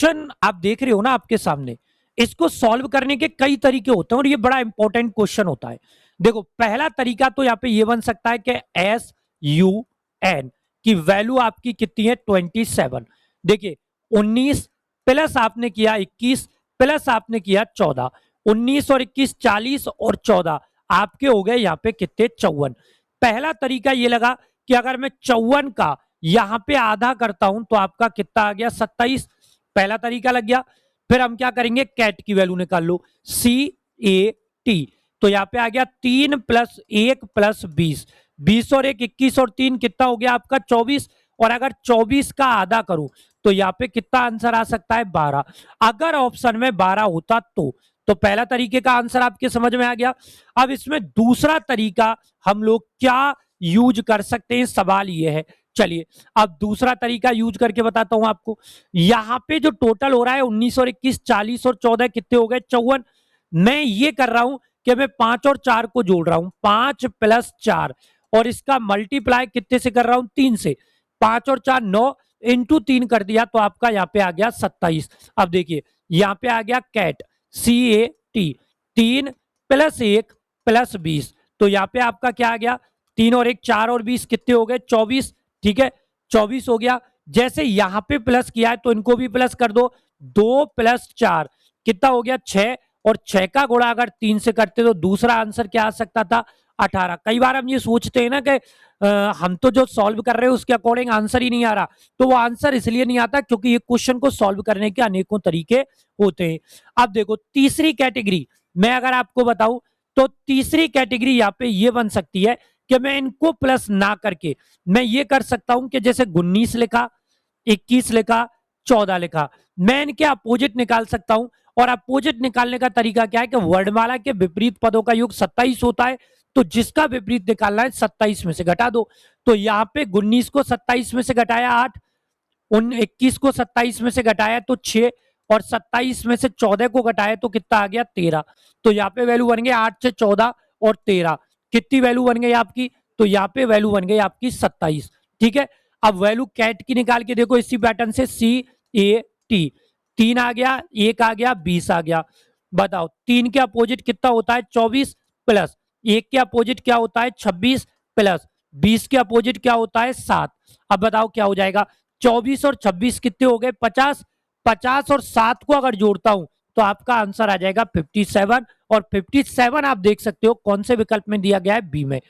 Question आप देख रहे हो ना आपके सामने, इसको सॉल्व करने के कई तरीके होते हैं और ये बड़ा इंपॉर्टेंट क्वेश्चन होता है। देखो पहला तरीका तो यहाँ पे ये बन सकता है कि एस यू एन की वैल्यू आपकी कितनी है 27। देखिए 19 प्लस आपने किया 21 प्लस आपने किया 14, 19 और 21 40 और 14 आपके हो गए यहाँ पे कितने 54। पहला तरीका ये लगा कि अगर मैं 54 का यहां पे आधा करता हूं तो आपका कितना आ गया 27। पहला तरीका लग गया। फिर हम क्या करेंगे, कैट की वैल्यू निकाल लो, सी ए टी। तो यहां पे आ गया 3 प्लस 1 प्लस 20, 20 और 1 21 और 3 कितना हो गया आपका 24। और अगर 24 का आधा करूं तो यहाँ पे कितना आंसर आ सकता है 12। अगर ऑप्शन में 12 होता तो पहला तरीके का आंसर आपके समझ में आ गया। अब इसमें दूसरा तरीका हम लोग क्या यूज कर सकते हैं, सवाल ये है। चलिए अब दूसरा तरीका यूज करके बताता हूं आपको। यहां पे जो टोटल हो रहा है 19 और 21 40 और 14 कितने हो गए 54। मैं ये कर रहा हूं कि मैं 5 और 4 को जोड़ रहा हूं, 5 प्लस 4 और इसका मल्टीप्लाई कितने से कर रहा हूं 3 से। 5 और 4 9 इंटू 3 कर दिया तो आपका यहाँ पे आ गया 27। अब देखिए यहाँ पे आ गया cat C A T, 3 plus 1 plus 20। तो यहाँ पे आपका क्या आ गया 3 और 1 4 और 20 कितने हो गए 24। ठीक है 24 हो गया। जैसे यहां पे प्लस किया है तो इनको भी प्लस कर दो, 2 प्लस 4 कितना हो गया 6। और 6 का गुणा अगर 3 से करते तो दूसरा आंसर क्या आ सकता था 18। कई बार हम ये सोचते हैं ना कि हम तो जो सॉल्व कर रहे हैं उसके अकॉर्डिंग आंसर ही नहीं आ रहा। तो वो आंसर इसलिए नहीं आता क्योंकि ये क्वेश्चन को सॉल्व करने के अनेकों तरीके होते हैं। अब देखो तीसरी कैटेगरी मैं अगर आपको बताऊं तो तीसरी कैटेगरी यहाँ पे ये बन सकती है कि मैं इनको प्लस ना करके मैं ये कर सकता हूं कि जैसे 19 लिखा 21 लिखा 14 लिखा, मैं इनके अपोजिट निकाल सकता हूं। और अपोजिट निकालने का तरीका क्या है कि वर्णमाला के विपरीत पदों का योग 27 होता है। तो जिसका विपरीत निकालना है 27 में से घटा दो। तो यहां पे 19 को 27 में से घटाया 8, 21 को 27 में से घटाया तो 6 और 27 में से 14 को घटाया तो कितना आ गया 13। तो यहाँ पे वैल्यू बन गई 8 से 14 और 13, कितनी वैल्यू बन गई आपकी, तो यहाँ पे वैल्यू बन गई आपकी 27। ठीक है अब वैल्यू कैट की निकाल के देखो इसी पैटर्न से सी ए टी, 3 आ गया 1 आ गया 20 आ गया। बताओ 3 के अपोजिट कितना होता है 24 प्लस 1 के अपोजिट क्या होता है 26 प्लस 20 के अपोजिट क्या होता है 7। अब बताओ क्या हो जाएगा 24 और 26 कितने हो गए 50, 50 और 7 को अगर जोड़ता हूं तो आपका आंसर आ जाएगा 57। और 57 आप देख सकते हो कौन से विकल्प में दिया गया है बी में।